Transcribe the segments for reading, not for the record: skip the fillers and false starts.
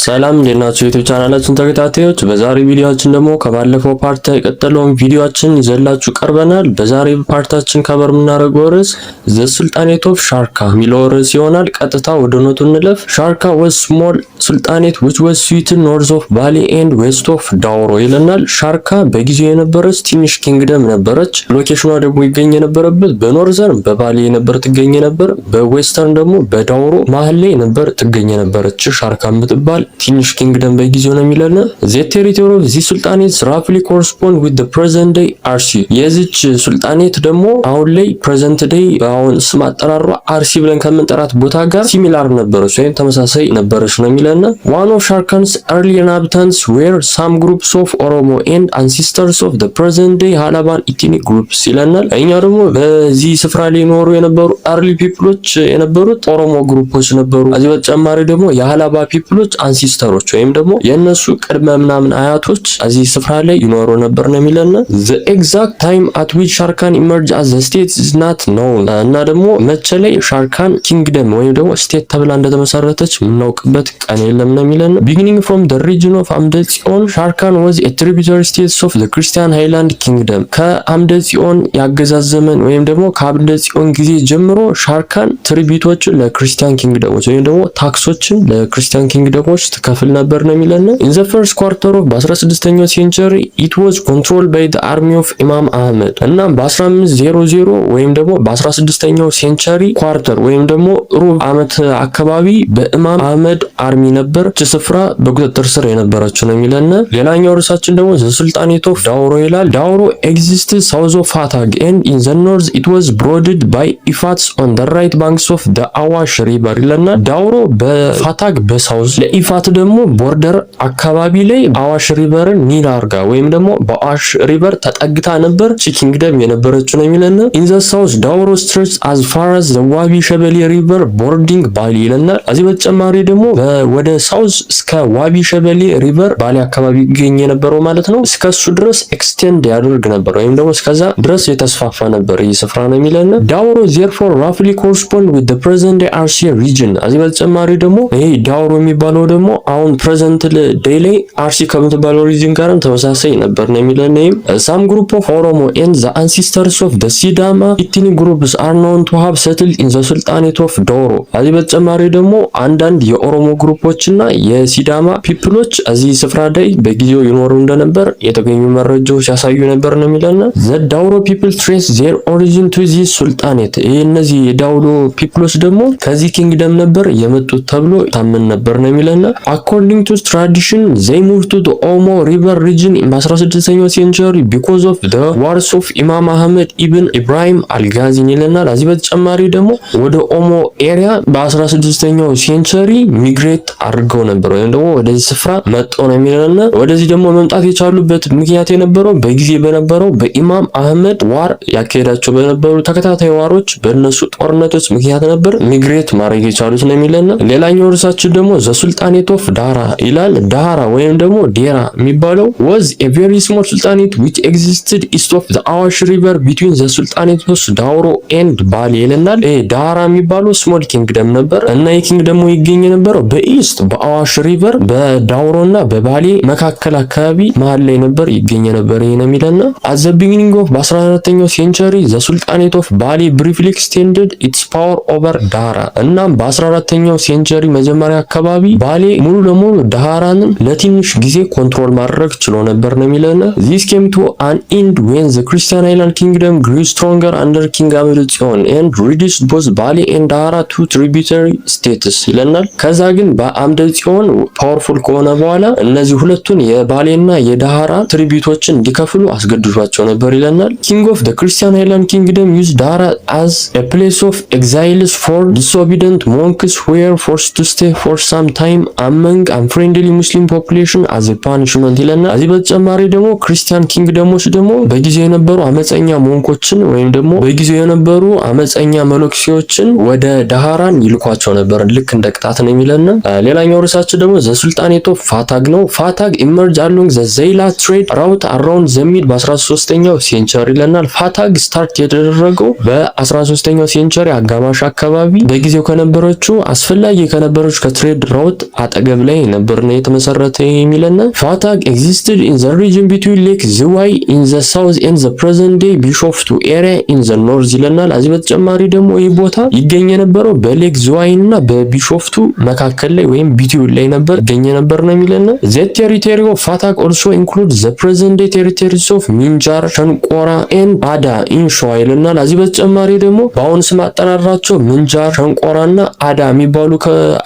ሰላም እንደናችሁ ዩቲዩብ ቻናላችን ተከታታዮች፣ በዛሬ ቪዲዮአችን ደግሞ ከባለፈው ፓርት የቀጠለውን ቪዲዮአችን ይዘላችሁ ቀርበናል። በዛሬ ፓርታችን ከበር የምናደርገው ርዕስ ዘ ሱልጣኔት ኦፍ ሻርካ የሚለው ርዕስ ይሆናል። ቀጥታ ወደ ኖቱ እንለፍ። ሻርካ was small sultanate which was situated north of Bali and west of Dauro ይለናል። ሻርካ በጊዜው የነበረች ትንሽ ኪንግደም ነበረች። ሎኬሽኗ ደግሞ ይገኝ የነበረበት በኖርዘርን በባሊ ነበር ትገኝ ነበር፣ በዌስተርን ደግሞ በዳውሮ መሃል ላይ ነበር ትገኝ ነበረች ሻርካ የምትባል ትንሽ ኪንግደም በጊዜው ነው የሚለና the territory of the sultanate roughly correspond with the present day አርሲ። የዚች ሱልጣኔት ደግሞ አሁን ላይ present day አሁን ስም አጠራሯ አርሲ ብለን ከምንጠራት ቦታ ጋር ሲሚላር ነበረች ወይም ተመሳሳይ ነበረች ነው የሚለና one of Sharkan's early inhabitants were some groups of Oromo and ancestors of the present day Halaban ethnic groups ይለናል። እኛ ደግሞ በዚህ ስፍራ ላይ ኖሩ የነበሩ early peopleዎች የነበሩት ኦሮሞ ግሩፖች ነበሩ። እዚህ በተጨማሪ ደግሞ የሃላባ ፒፕሎች አንሲስተሮች ወይም ደግሞ የነሱ ቅድመ ምናምን አያቶች እዚህ ስፍራ ላይ ይኖሩ ነበር ነው የሚለና the exact time at which Sharkan emerged as a state is not known እና ደግሞ መቼ ላይ ሻርካን ኪንግደም ወይም ደግሞ ስቴት ተብላ እንደተመሰረተች የምናውቅበት ቀን የለም ነው የሚለና beginning from the region of አምደ ጽዮን Sharkan was a tributary state of the Christian Highland Kingdom ከአምደ ጽዮን ያገዛዝ ዘመን ወይም ደግሞ ከአምደ ጽዮን ጊዜ ጀምሮ ሻርካን ትሪቢዩቶችን ለክርስቲያን ኪንግደሞች ወይም ደግሞ ታክሶችን ለክርስቲያን ኪንግደሞች ተከፍል ነበር ነው የሚለና in the first quarter of በ16ኛው ሴንቸሪ it was controlled by the army of ኢማም አህመድ እና በ1500 ወይም ደግሞ በ16ኛው ሴንቸሪ ኳርተር ወይም ደግሞ ሩብ ዓመት አካባቢ በኢማም አህመድ አርሚ ነበር ስፍራ በቁጥጥር ስር የነበረችው ነው የሚለና ሌላኛው ርዕሳችን ደግሞ the sultanate of ዳውሮ ይላል። ዳውሮ existed south of Fatag and in the north it was bordered by Ifats on the right banks of the አዋሽ ሪቨር ይለና ዳውሮ በፋታግ በሳውዝ ለኢፋት ደግሞ ቦርደር አካባቢ ላይ አዋሽ ሪቨርን ኒል አርጋ ወይም ደግሞ በአዋሽ ሪቨር ተጠግታ ነበር ኪንግደም የነበረችው ነው የሚለና in the south ዳውሮ stretched as far as the ዋቢ ሸበሌ ሪቨር ቦርዲንግ ባሊ ይለና እዚህ በተጨማሪ ደግሞ ወደ ሳውዝ እስከ ዋቢ ሸበሌ ሪቨር ባሊ አካባቢ ይገኝ የነበረው ማለት ነው እስከሱ ድረስ ኤክስቴንድ ያደርግ ነበር ወይም ደግሞ እስከዛ ድረስ የተስፋፋ ነበር ይህ ስፍራ ነው የሚለና ዳውሮ therefore roughly correspond with the present day RC region እዚህ በተጨማሪ ደግሞ ይሄ ዳውሮ የሚባለው ደግሞ አሁን ፕሬዘንት ዴይ ላይ አርሲ ከምትባለው ሪጅን ጋርም ተመሳሳይ ነበር ነው የሚለና some group of Oromo and the ancestors of the Sidama ethnic groups are known to have settled in the Sultanate of Dauro እዚህ በተጨማሪ ደግሞ አንዳንድ የኦሮሞ ግሩፖችና የሲዳማ ፒፕሎች እዚህ ስፍራ ላይ በጊዜው ይኖሩ እንደነበር የተገኙ መረጃዎች ያሳዩ ነበር ነው የሚለና the Dauro people trace their origin to this Sultanate እነዚህ የዳውሮ ፒፕሎች ደግሞ ከዚህ ኪንግደም ነበር የመጡት ተብሎ ታመን ነበር ነው የሚለና according to tradition they moved to the Omo river region in 16ኛው ሴንቸሪ because of the wars of Imam Ahmed ibn Ibrahim al-Ghazini ይለናል። እዚህ በተጨማሪ ደግሞ ወደ ኦሞ ኤሪያ በ16ኛው ሴንቸሪ ሚግሬት አድርገው ነበር ወይም ደግሞ ወደዚህ ስፍራ መጥተው ነው የሚለና ወደዚህ ደግሞ መምጣት የቻሉበት ምክንያት የነበረው በጊዜ በነበረው በኢማም አህመድ ዋር ያካሄዳቸው በነበሩ ተከታታይ ዋሮች በእነሱ ጦርነቶች ምክንያት ነበር ሚግሬት ማድረግ የቻሉት ነው የሚለና ሌላኛው ርዕሳችን ደግሞ ዘ ሱልጣኔት ኦፍ ዳራ ይላል። ዳራ ወይም ደግሞ ዴራ የሚባለው was a very small sultanate which existed east of the አዋሽ river between the sultanates of ዳውሮ and ባሊ ይለናል። ዳራ የሚባለው ስሞል ኪንግደም ነበር እና የኪንግደሙ ይገኝ የነበረው በኢስት በአዋሽ ሪቨር በዳውሮና በባሊ መካከል አካባቢ መሃል ላይ ነበር ይገኝ ነበር ይሄ ነው የሚለና at the beginning of በ14ኛው ሴንቸሪ the sultanate of Bali briefly extended its power over ዳራ እና በ14ኛው ሴንቸሪ መጀመሪያ አካባቢ ባሊ ሙሉ ለሙሉ ዳራንን ለትንሽ ጊዜ ኮንትሮል ማድረግ ችሎ ነበር ነው የሚለና this came to an end when the Christian Highland Kingdom grew stronger under King አምደ ጽዮን and reduced both Bali and Dahara to tributary states ይለናል። ከዛ ግን በአምደ ጽዮን ፓወርፉል ከሆነ በኋላ እነዚህ ሁለቱን የባሌና የዳሃራ ትሪቢዩቶችን እንዲከፍሉ አስገድዷቸው ነበር ይለናል። King of the Christian Highland Kingdom used Dahara as a place of exiles for disobedient monks who were forced to stay for some time among unfriendly Muslim population as a punishment ይለናል። እዚህ በተጨማሪ ደግሞ ክርስቲያን ኪንግደሞች ደግሞ በጊዜው የነበሩ አመፀኛ ሞንኮችን ወይም ደግሞ በጊዜው የነበሩ አመፀኛ መሎክሲዎችን ወደ ዳሃራን ይልኳቸው ነበር ልክ እንደ ቅጣት ነው የሚለና ሌላኛው ርዕሳችን ደግሞ ዘ ሱልጣኔት ኦፍ ፋታግ ነው። ፋታግ ኢመርጅ አሎንግ ዘ ዘይላ ትሬድ ራውት አራውንድ ዘ ሚድ በ13ኛው ሴንቸሪ ይለናል። ፋታግ ስታርት የተደረገው በ13ኛው ሴንቸሪ አጋማሽ አካባቢ በጊዜው ከነበረችው አስፈላጊ ከነበረች ከትሬድ ራውት አጠገብ ላይ ነበር ነው የተመሰረተ የሚለና ፋታግ existed in the region between Lake Ziway in the south and the present day ቢሾፍቱ area in the north ይለናል። እዚህ በተጨማሪ ደግሞ ይህ ቦታ ይገኝ የነበረው በሌክ ዝዋይ እና በቢሾፍቱ መካከል ላይ ወይም ቢትዊን ላይ ነበር ይገኝ ነበር ነው የሚለና the territory of Fatag also includes the present day territories of ሚንጃር፣ ሸንቆራ and አዳ in ሸዋ ይለናል። እዚህ በተጨማሪ ደግሞ በአሁን ስም አጠራራቸው ምንጃር፣ ሸንቆራና አዳ የሚባሉ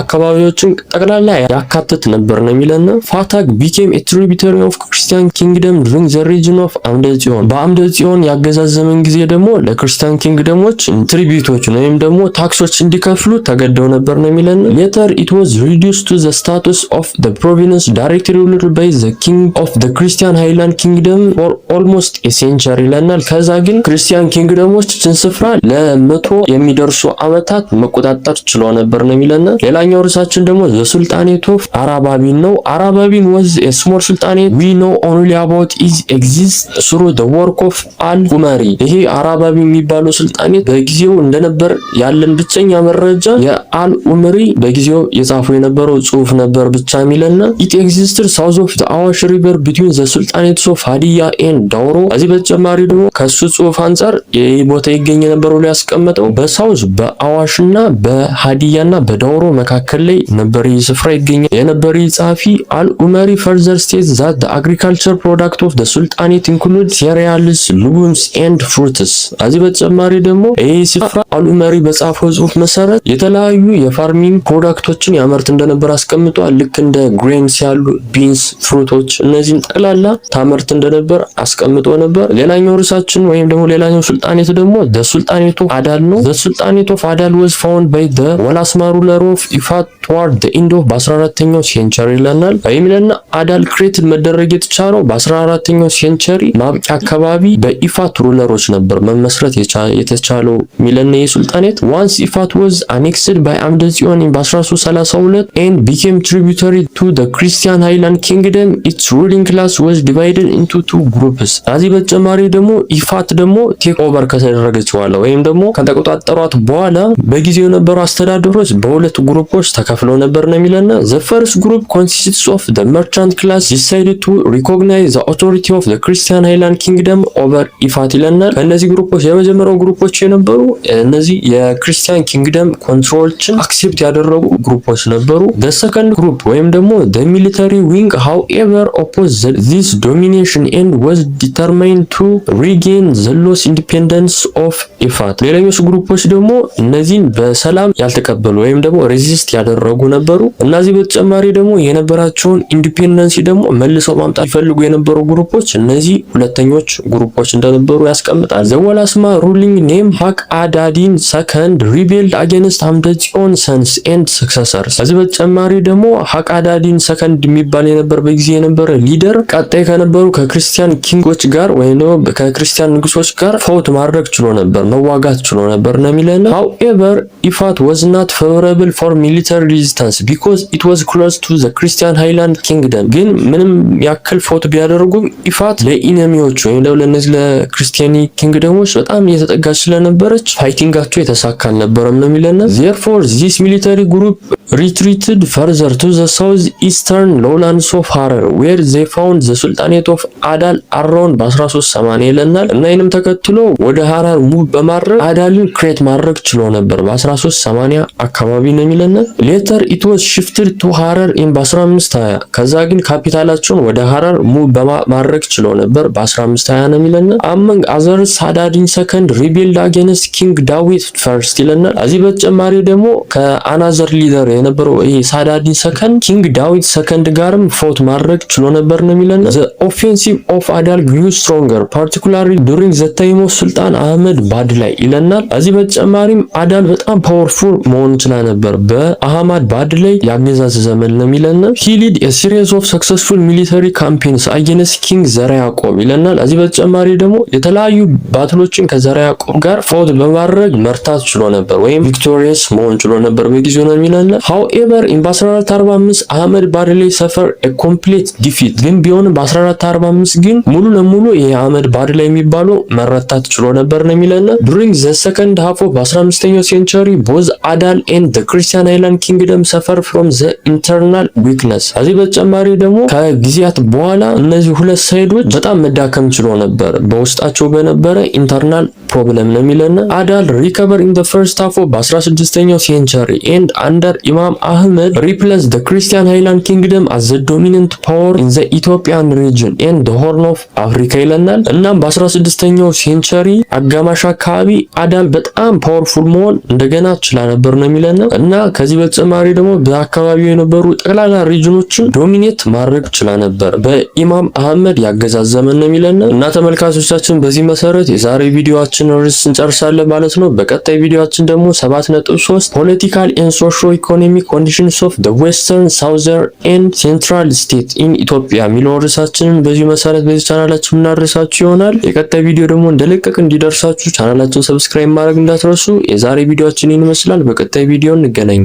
አካባቢዎችን ጠቅላላ ያካትት ነበር ነው የሚለና ፋታግ became a tributary of Christian kingdom during the region of አምደ ጽዮን በአምደ ጽዮን ያገዛዝ ዘመን ጊዜ ደግሞ ለክርስቲያን ኪንግደሞች ትሪቢዩቶች ወይም ደግሞ ታክሶች እንዲከፍሉ ተገደው ነበር ነው የሚለና later it was reduced to the status of the province directly ruled by the king of the Christian Highland kingdom for almost a century ይለናል። ከዛ ግን ክርስቲያን ኪንግደሞች ስፍራ ለመቶ የሚደርሱ ዓመታት መቆጣጠር ችሎ ነበር ነው የሚለና ሌላኛው ርዕሳችን ደግሞ the sultanate of አራባቢን ነው። አራባቢን was a small sultanate we know only about its exist through the work of አል-ኡመሪ። ይሄ አራባቢ የሚባለው ሱልጣኔት በጊዜው እንደነበር ያለን ብቸኛ መረጃ የአል-ኡመሪ በጊዜው የጻፈው የነበረው ጽሑፍ ነበር ብቻ የሚለና it existed south of the አዋሽ river between the sultanates of ሀዲያ and ዳውሮ። እዚህ በተጨማሪ ደግሞ ከሱ ጽሑፍ አንፃር ይህ ቦታ ይገኝ የነበረው ላይ ያስቀመጠው በሳውዝ በአዋሽና በሀዲያና በዳውሮ መካከል ላይ ነበር ይህ ስፍራ ይገኝ የነበር ጸሐፊ አል-ኡመሪ further states that the agriculture product of the sultanate include cereals, legumes and fruits። እዚህ በተጨማሪ ደግሞ ይህ ስፍራ አል-ኡመሪ በጻፈው ጽሑፍ መሰረት የተለያዩ የፋርሚንግ ፕሮዳክቶችን ያመርት እንደነበር አስቀምጧል። ልክ እንደ ግሬንስ ያሉ ቢንስ፣ ፍሩቶች እነዚህን ጠቅላላ ታመርት እንደነበር አስቀምጦ ነበር። ሌላኛው ርዕሳችን ወይም ደግሞ ሌላኛው ሱልጣኔት ደግሞ the sultanate of አዳል ነው። the sultanate of አዳል was found by the ወላስማ ruler of ኢፋት toward the end of በ14ኛው ሴንቸሪ ይለናል። የሚለና አዳል ክሬት መደረግ የተቻለው በ14ኛው ሴንቸሪ ማብቂያ አካባቢ በኢፋት ሩለሮች ነበር መመስረት የተቻለው ሚለና የሱልጣኔት once ኢፋት was annexed by አምደ ጽዮን በ1332 and became tributary to the Christian Highland Kingdom its ruling class was divided into two groups። ከዚህ በተጨማሪ ደግሞ ኢፋት ደግሞ ቴክ ኦቨር ከተደረገች በኋላ ወይም ደግሞ ከተቆጣጠሯት በኋላ በጊዜው የነበሩ አስተዳደሮች በሁለት ግሩፖች ተከፍለው ነበር ነው የሚለና the first group consists of the merchant class decided to recognize the authority of the Christian Highland Kingdom over ኢፋት ይለናል። ከነዚህ ግሩፖች የመጀመሪያው ግሩፖች የነበሩ እነዚህ የክርስቲያን ኪንግደም ኮንትሮሎችን አክሴፕት ያደረጉ ግሩፖች ነበሩ። the second group ወይም ደግሞ the military wing however opposed this domination and was determined to regain the lost independence of ኢፋት። ሌላኞቹ ግሩፖች ደግሞ እነዚህን በሰላም ያልተቀበሉ ወይም ደግሞ ሬዚስት ያደረጉ ነበሩ። እነዚህ በተጨማሪ ደግሞ የነበራቸውን ኢንዲፔንደንሲ ደግሞ መልሰው ማምጣት ይፈልጉ የነበሩ ግሩፖች እነዚህ ሁለተኞች ግሩፖች እንደነበሩ ያስቀምጣል። ዘወላስማ ሩሊንግ ኔም ሀቅ አዳዲን ሰከንድ ሪቤልድ አጌንስት አምደ ጽዮን ሰንስ ኤንድ ሰክሰሰርስ። ከዚህ በተጨማሪ ደግሞ ሀቅ አዳዲን ሰከንድ የሚባል የነበር በጊዜ የነበረ ሊደር ቀጣይ ከነበሩ ከክርስቲያን ኪንጎች ጋር ወይም ደግሞ ከክርስቲያን ንጉሶች ጋር ፋውት ማድረግ ችሎ ነበር መዋጋት ችሎ ነበር ነው የሚለን። however ኢፋት was not favorable for military resistance because it was close to the Christian Highland Kingdom። ግን ምንም ያክል ፋውት ቢያደርጉም ኢፋት ለኢነሚዎች ወይም ለነዚህ ለክርስቲያኒ ኪንግደሞች በጣም እየተጠጋች ስለነበረች ፋይቲንጋቸው የተሳካ አልነበረም ነው የሚለን። therefore this military group retreated further to the south eastern lowlands of Harar where they found the sultanate of አዳል around በ1380 ይለናል። እና ይህንም ተከትሎ ወደ ሀራር ሙቭ በማድረግ አዳልን ክሬት ማድረግ ችሎ ነበር በ1380 አካባቢ ነው የሚለን። later it was shifted to Harar in በ1520 ከዛ ግን ካፒታላቸውን ወደ ሀራር ሙቭ በማድረግ ችሎ ነበር በ1520 ነው የሚለን። among others ሳዳዲን ሰከንድ ሪቤልድ against king ዳዊት ፈርስት ይለናል። እዚህ በተጨማሪ ደግሞ ከአናዘር ሊደር የነበረው ይሄ ሳዳዲን ሰከንድ ኪንግ ዳዊት ሰከንድ ጋርም ፎት ማድረግ ችሎ ነበር ነው የሚለን። the offensive of አዳል grew stronger particularly during the time of ሱልጣን አህመድ ባድላይ ይለናል። እዚህ በተጨማሪም አዳል በጣም ፓወርፉል መሆን ይችላል ነበር በአህመድ ባድላይ ያገዛዝ ዘመን ነው የሚለን። he led a series of successful military campaigns against king ዘርዓ ያዕቆብ ይለናል። እዚህ በተጨማሪ ደግሞ የተለያዩ ባትሎችን ከዘርዓ ያዕቆብ ጋር ፎት በማድረግ መርታት ችሎ ነበር ወይም ቪክቶሪየስ መሆን ችሎ ነበር በጊዜው ነው የሚለን። however in በ1445 አህመድ ባድላይ suffer a complete defeat ግን ቢሆንም በ1445 ግን ሙሉ ለሙሉ የአህመድ ባድላይ የሚባለው መረታት ችሎ ነበር ነው የሚለን። during the second half of 15ኛው century both አዳል and the Christian Highland Kingdom suffer from ዘ ኢንተርናል ዊክነስ። ከዚህ በተጨማሪ ደግሞ ከጊዜያት በኋላ እነዚህ ሁለት ሳይዶች በጣም መዳከም ችሎ ነበር በውስጣቸው በነበረ ኢንተርናል ፕሮብለም ነው የሚለና አዳል ሪከቨር ኢን ዘ ፈርስት ሃፍ ኦፍ በ16ኛው ሴንቸሪ ኤንድ አንደር ኢማም አህመድ ሪፕሌስ ዘ ክርስቲያን ሃይላንድ ኪንግደም አዝ ዘ ዶሚናንት ፓወር ኢን ዘ ኢትዮጵያን ሪጅን ኤንድ ዘ ሆርን ኦፍ አፍሪካ ይለናል። እናም በ16ኛው ሴንቸሪ አጋማሽ አካባቢ አዳል በጣም ፓወርፉል መሆን እንደገና ችላ ነበር ነው የሚለና እና ከዚህ በተጨማሪ ደግሞ በአካባቢው የነበሩ ጠቅላላ ሪጅኖችን ዶሚኔት ማድረግ ችላ ነበር በኢማም አህመድ ያገዛዝ ዘመን ነው የሚለና እና ተመልካቾቻችን በዚህ መሰረት የዛሬ ቪዲዮአችን ርዕስ እንጨርሳለን ማለት ነው። በቀጣይ ቪዲዮአችን ደግሞ 7.3 ፖለቲካል ኤንድ ሶሾ ኢኮኖሚክ ኮንዲሽንስ ኦፍ ዘ ዌስተርን ሳውዘርን ኤንድ ሴንትራል ስቴት ኢን ኢትዮጵያ የሚለው ርዕሳችንን በዚህ መሰረት በዚህ ቻናላችን እናደርሳችሁ ይሆናል። የቀጣይ ቪዲዮ ደግሞ እንደለቀቅ እንዲደርሳችሁ ቻናላችን ሰብስክራይብ ማድረግ እንዳትረሱ። የዛሬ ቪዲዮአችን ይመስላል። በቀጣይ ቪዲዮ እንገናኝ።